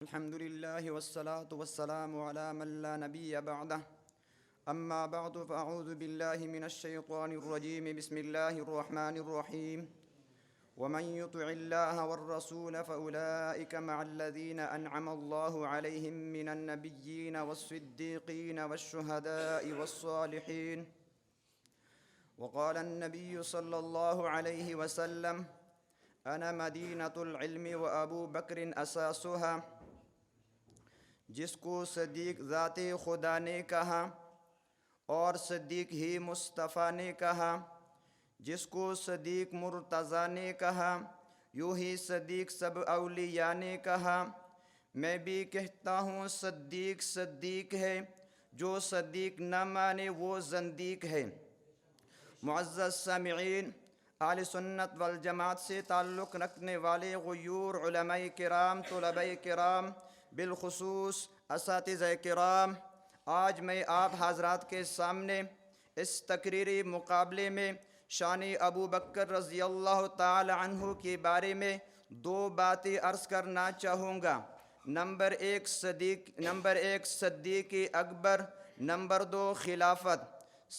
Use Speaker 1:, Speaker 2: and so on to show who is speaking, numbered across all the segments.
Speaker 1: الحمد لله والصلاة والسلام على من لا نبي بعده أما بعد فأعوذ بالله من الشيطان الرجيم بسم الله الرحمن الرحيم ومن يطع الله والرسول فأولئك مع الذين أنعم الله عليهم من النبيين والصديقين والشهداء والصالحين وقال النبي صلى الله عليه وسلم أنا مدينة العلم وأبو بكر أساسها جس کو صدیق ذات خدا نے کہا اور صدیق ہی مصطفیٰ نے کہا، جس کو صدیق مرتضیٰ نے کہا، یوں ہی صدیق سب اولیاء نے کہا۔ میں بھی کہتا ہوں صدیق صدیق ہے، جو صدیق نہ مانے وہ زندیق ہے۔ معزز سامعین، اہل سنت والجماعت سے تعلق رکھنے والے غیور علماء کرام، طلباء کرام، بالخصوص اساتذہ کرام، آج میں آپ حضرات کے سامنے اس تقریری مقابلے میں شان ابو بکر رضی اللہ تعالی عنہ کے بارے میں دو باتیں عرض کرنا چاہوں گا۔ نمبر ایک صدیق اکبر، نمبر دو خلافت۔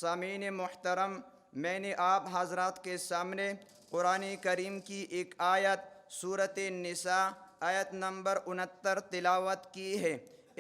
Speaker 1: سامعین محترم، میں نے آپ حضرات کے سامنے قرآن کریم کی ایک آیت سورۃ النساء آیت نمبر 69 تلاوت کی ہے۔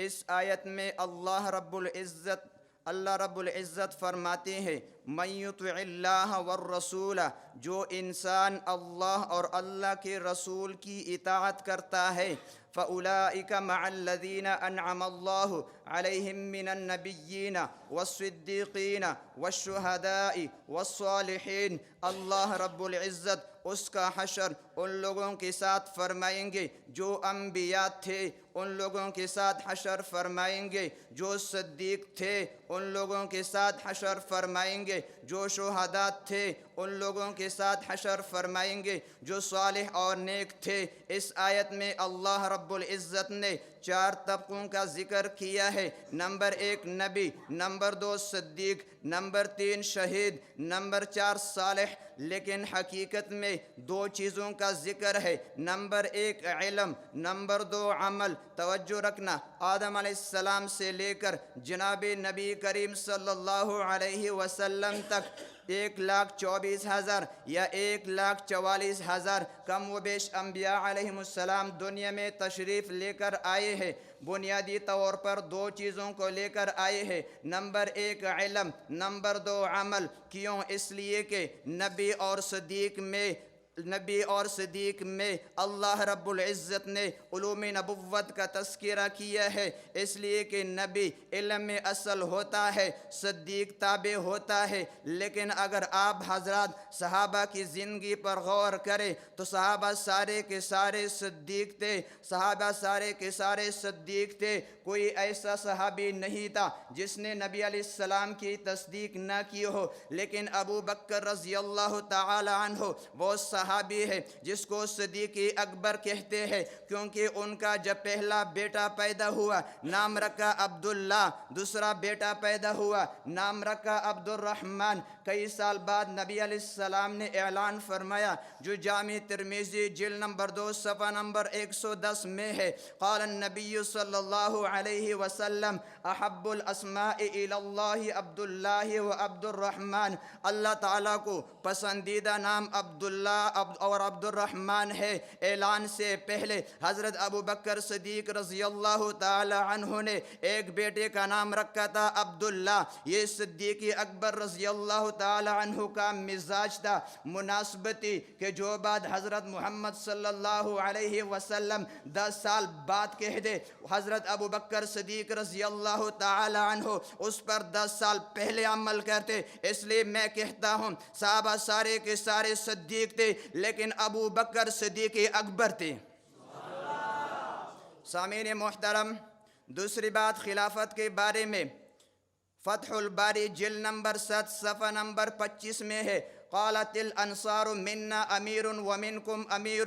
Speaker 1: اس آیت میں اللہ رب العزت فرماتے ہیں من یطع اللہ والرسول، جو انسان اللہ اور اللہ کے رسول کی اطاعت کرتا ہے، فَأُولَئِكَ مَعَ الَّذِينَ أَنْعَمَ اللَّهُ عَلَيْهِمْ مِنَ النَّبِيِّينَ وَالصِّدِّيقِينَ وَالشُّهَدَاءِ وَالصَّالِحِينَ۔ اللہ رب العزت اس کا حشر ان لوگوں کے ساتھ فرمائیں گے جو انبیاء تھے، ان لوگوں کے ساتھ حشر فرمائیں گے جو صدیق تھے، ان لوگوں کے ساتھ حشر فرمائیں گے جو شہداء تھے، ان لوگوں کے ساتھ حشر فرمائیں گے جو صالح اور نیک تھے۔ اس آیت میں اللہ رب العزت نے 4 طبقوں کا ذکر کیا ہے۔ نمبر 1 نبی، نمبر 2 صدیق، نمبر 3 شہید، نمبر 4 صالح۔ لیکن حقیقت میں 2 چیزوں کا ذکر ہے، نمبر 1 علم، نمبر 2 عمل۔ توجہ رکھنا، آدم علیہ السلام سے لے کر جناب نبی کریم صلی اللہ علیہ وسلم تک 1,24,000 یا 1,44,000 کم و بیش انبیاء علیہ السلام دنیا میں تشریف لے کر آئے ہیں۔ بنیادی طور پر 2 چیزوں کو لے کر آئے ہیں، نمبر 1 علم، نمبر 2 عمل۔ کیوں؟ اس لیے کہ نبی اور صدیق میں اللہ رب العزت نے علوم نبوت کا تذکرہ کیا ہے، اس لیے کہ نبی علم میں اصل ہوتا ہے، صدیق تابع ہوتا ہے۔ لیکن اگر آپ حضرات صحابہ کی زندگی پر غور کریں تو صحابہ سارے کے سارے صدیق تھے، صحابہ سارے کے سارے صدیق تھے۔ کوئی ایسا صحابی نہیں تھا جس نے نبی علیہ السلام کی تصدیق نہ کی ہو۔ لیکن ابو بکر رضی اللہ تعالی عنہ وہ صحابی ہے جس کو صدیق اکبر کہتے ہیں، کیونکہ ان کا جب پہلا بیٹا پیدا ہوا نام رکھا عبداللہ، دوسرا بیٹا پیدا ہوا نام رکھا عبد الرحمن۔ کئی سال بعد نبی علیہ السلام نے اعلان فرمایا جو جامع ترمذی جلد نمبر 2 صفحہ نمبر 110 میں ہے، قال النبی صلی اللہ علیہ وسلم احب الاسماء الی اللہ عبداللہ و عبد الرحمن۔ اللہ تعالیٰ کو پسندیدہ نام عبداللہ اور عبد الرحمن ہے۔ اعلان سے پہلے حضرت ابو بکر صدیق رضی اللہ تعالی عنہ نے ایک بیٹے کا نام رکھا تھا عبداللہ۔ یہ صدیق اکبر رضی اللہ تعالی عنہ کا مزاج تھا، مناسبتی کہ جو بات حضرت محمد صلی اللہ علیہ وسلم 10 سال بعد کہہ دے، حضرت ابو بکر صدیق رضی اللہ تعالی عنہ اس پر 10 سال پہلے عمل کرتے۔ اس لیے میں کہتا ہوں صحابہ سارے کے سارے صدیق تھے، لیکن ابو بکر صدیق اکبر تھے۔ سامعین محترم، دوسری بات خلافت کے بارے میں فتح الباری جلد نمبر 7 صفحہ نمبر 25 میں ہے، قالت الانصار منا امیر ومنکم امیر۔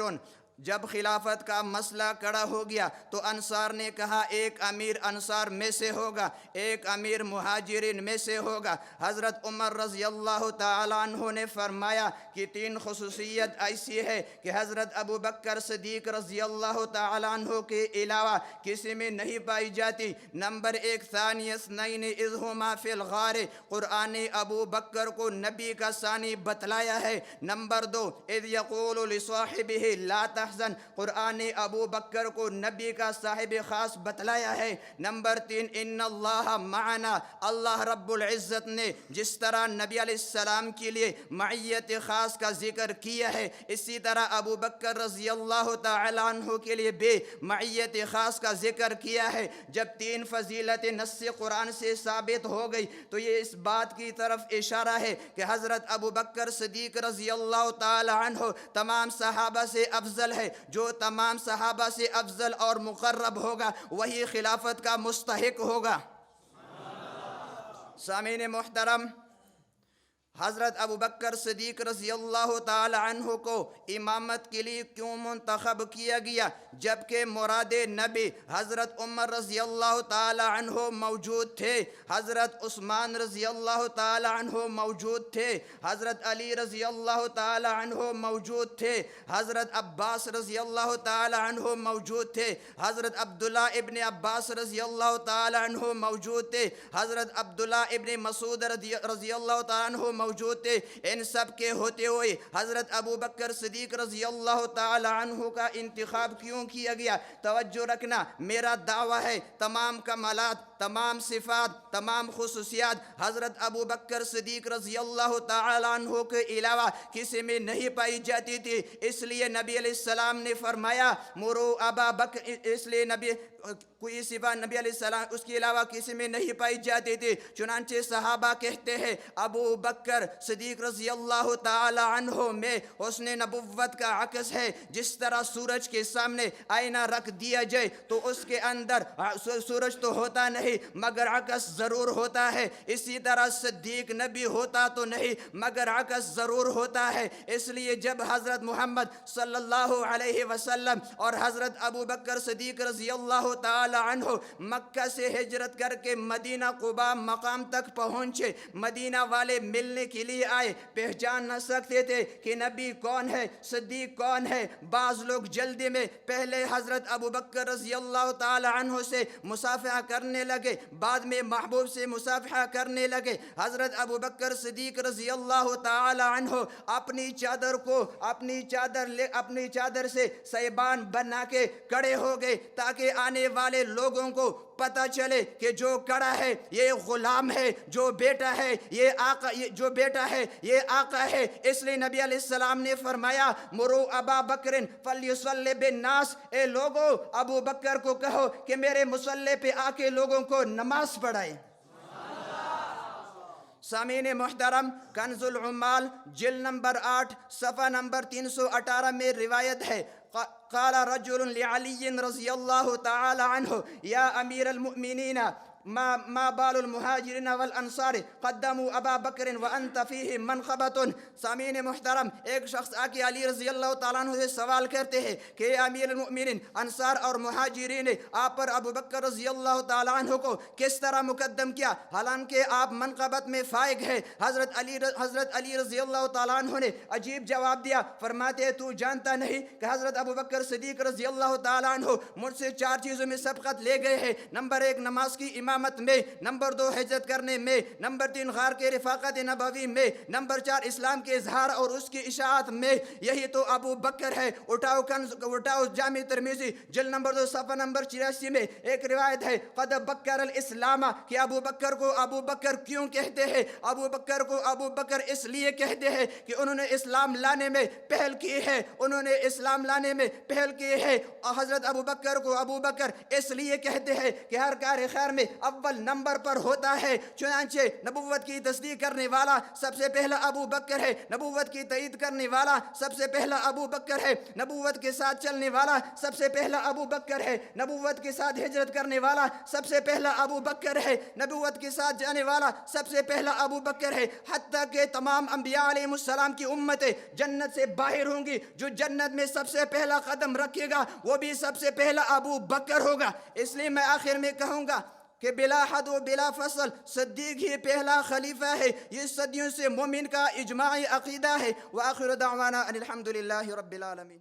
Speaker 1: جب خلافت کا مسئلہ کڑا ہو گیا تو انصار نے کہا ایک امیر انصار میں سے ہوگا، ایک امیر مہاجرین میں سے ہوگا۔ حضرت عمر رضی اللہ تعالیٰ عنہ نے فرمایا کہ 3 خصوصیت ایسی ہے کہ حضرت ابو بکر صدیق رضی اللہ تعالیٰ عنہ کے علاوہ کسی میں نہیں پائی جاتی۔ نمبر 1، ثانی اثنین اذ ہما فی الغار، قرآن ابو بکر کو نبی کا ثانی بتلایا ہے۔ نمبر 2، اذ یقول لصاحبہ لا تحزن، قرآن ابو بکر کو نبی کا صاحب خاص بتلایا ہے۔ نمبر 3، ان اللہ معنا، اللہ رب العزت نے جس طرح نبی علیہ السلام کے لیے معیت خاص کا ذکر کیا ہے، اسی طرح ابو بکر رضی اللہ تعالیٰ عنہ کے لیے بھی معیت خاص کا ذکر کیا ہے۔ جب 3 فضیلت نص قرآن سے ثابت ہو گئی تو یہ اس بات کی طرف اشارہ ہے کہ حضرت ابو بکر صدیق رضی اللہ تعالیٰ عنہ تمام صحابہ سے افضل ہے۔ جو تمام صحابہ سے افضل اور مقرب ہوگا وہی خلافت کا مستحق ہوگا۔ سامعین محترم، حضرت ابو بکر صدیق رضی اللہ تعالی عنہ کو امامت کے لیے کیوں منتخب کیا گیا جبکہ مراد نبی حضرت عمر رضی اللہ تعالی عنہ موجود تھے، حضرت عثمان رضی اللہ تعالی عنہ موجود تھے، حضرت علی رضی اللہ تعالی عنہ موجود تھے، حضرت عباس رضی اللہ تعالی عنہ موجود تھے، حضرت عبداللہ ابن عباس رضی اللہ تعالی عنہ موجود تھے، حضرت عبداللہ ابن مسعود رضی اللہ تعالی عنہ موجود تھے۔ ان سب کے ہوتے ہوئے حضرت ابو بکر صدیق رضی اللہ تعالی عنہ کا انتخاب کیوں کیا گیا؟ توجہ رکھنا، میرا دعویٰ ہے تمام کمالات، تمام صفات، تمام خصوصیات حضرت ابو بکر صدیق رضی اللہ تعالی عنہ کے علاوہ کسی میں نہیں پائی جاتی تھی۔ اس لیے نبی علیہ السلام نے فرمایا مرو ابا بکر، اس لیے کوئی صفات نبی علیہ السلام اس کے علاوہ کسی میں نہیں پائی جاتی تھی۔ چنانچہ صحابہ کہتے ہیں ابو بکر صدیق رضی اللہ تعالی عنہ میں حسن نبوت کا عکس ہے۔ جس طرح سورج کے سامنے آئینہ رکھ دیا جائے تو اس کے اندر سورج تو ہوتا نہیں مگر عکس ضرور ہوتا ہے، اسی طرح صدیق نبی ہوتا تو نہیں مگر عکس ضرور ہوتا ہے۔ اس لیے جب حضرت محمد صلی اللہ علیہ وسلم اور حضرت ابو بکر صدیق رضی اللہ تعالی عنہ مکہ سے ہجرت کر کے مدینہ قباء مقام تک پہنچے، مدینہ والے ملنے کے لیے آئے، پہچان نہ سکتے تھے کہ نبی کون ہے، صدیق کون ہے۔ بعض لوگ جلدی میں پہلے حضرت ابو بکر رضی اللہ تعالی عنہ سے مصافحہ کرنے لگے، بعد میں محبوب سے مصافحہ کرنے لگے۔ حضرت ابو بکر صدیق رضی اللہ تعالی عنہ اپنی چادر سے سیبان بنا کے کھڑے ہو گئے تاکہ آنے والے لوگوں کو پتہ چلے کہ جو کڑا ہے یہ غلام ہے، جو بیٹا ہے یہ آقا ہے۔ اس لیے نبی علیہ السلام نے فرمایا مرو ابا بکر فلیصلی بالناس، اے لوگو ابو بکر کو کہو کہ میرے مصلی پہ آ کے لوگوں کو نماز پڑھائے۔ سامعین محترم، کنز العمال جلد نمبر 8 صفحہ نمبر 318 میں روایت ہے قال رجل لعلی رضی اللہ تعالی عنہ یا امیر المؤمنین ما بال المہاجرین والانصار قدموا ابا بکر وانت فیہ منقبۃ۔ سامعین محترم، ایک شخص آ کے علی رضی اللہ تعالیٰ عنہ سے سوال کرتے ہیں کہ اے امیر المؤمنین، انصار اور مہاجرین نے آپ پر ابو بکر رضی اللہ تعالیٰ عنہ کو کس طرح مقدم کیا حالانکہ آپ منقبت میں فائق ہیں؟ حضرت علی رضی اللہ تعالیٰ عنہ نے عجیب جواب دیا، فرماتے تو جانتا نہیں کہ حضرت ابو بکر صدیق رضی اللہ تعالیٰ عنہ مجھ سے 4 چیزوں میں سبقت لے گئے ہیں۔ نمبر 1 نماز کی امامت میں، نمبر 2 ہجرت کرنے میں، نمبر 3 غار کے رفاقت نبوی میں، نمبر 4 اسلام کے اظہار اور اس کی اشاعت میں۔ یہی تو ابو بکر ہے۔ اٹھاؤ جامع ترمذی جلد نمبر 2 صفحہ نمبر 84 میں ایک روایت ہے قد بکر الاسلام، کہ ابو بکر کو ابو بکر کیوں کہتے ہیں؟ ابو بکر کو ابو بکر اس لیے کہتے ہیں کہ انہوں نے اسلام لانے میں پہل کی ہے، حضرت ابو بکر کو ابو بکر اس لیے کہتے ہیں کہ ہر کار خیر میں اول نمبر پر ہوتا ہے۔ چنانچہ نبوت کی تصدیق کرنے والا سب سے پہلا ابو بکر ہے، نبوت کی تائید کرنے والا سب سے پہلا ابو بکر ہے، نبوت کے ساتھ چلنے والا سب سے پہلا ابو بکر ہے، نبوت کے ساتھ ہجرت کرنے والا سب سے پہلا ابو بکر ہے، نبوت کے ساتھ جانے والا سب سے پہلا ابو بکر ہے۔ حتیٰ کہ تمام انبیاء علیہ السلام کی امتیں جنت سے باہر ہوں گی، جو جنت میں سب سے پہلا قدم رکھے گا وہ بھی سب سے پہلا ابو بکر ہوگا۔ اس لیے میں آخر میں کہوں گا کہ بلا حد و بلا فصل صدیق ہی پہلا خلیفہ ہے۔ یہ صدیوں سے مومن کا اجماعی عقیدہ ہے۔ وآخر دعوانا ان الحمدللہ رب العالمین۔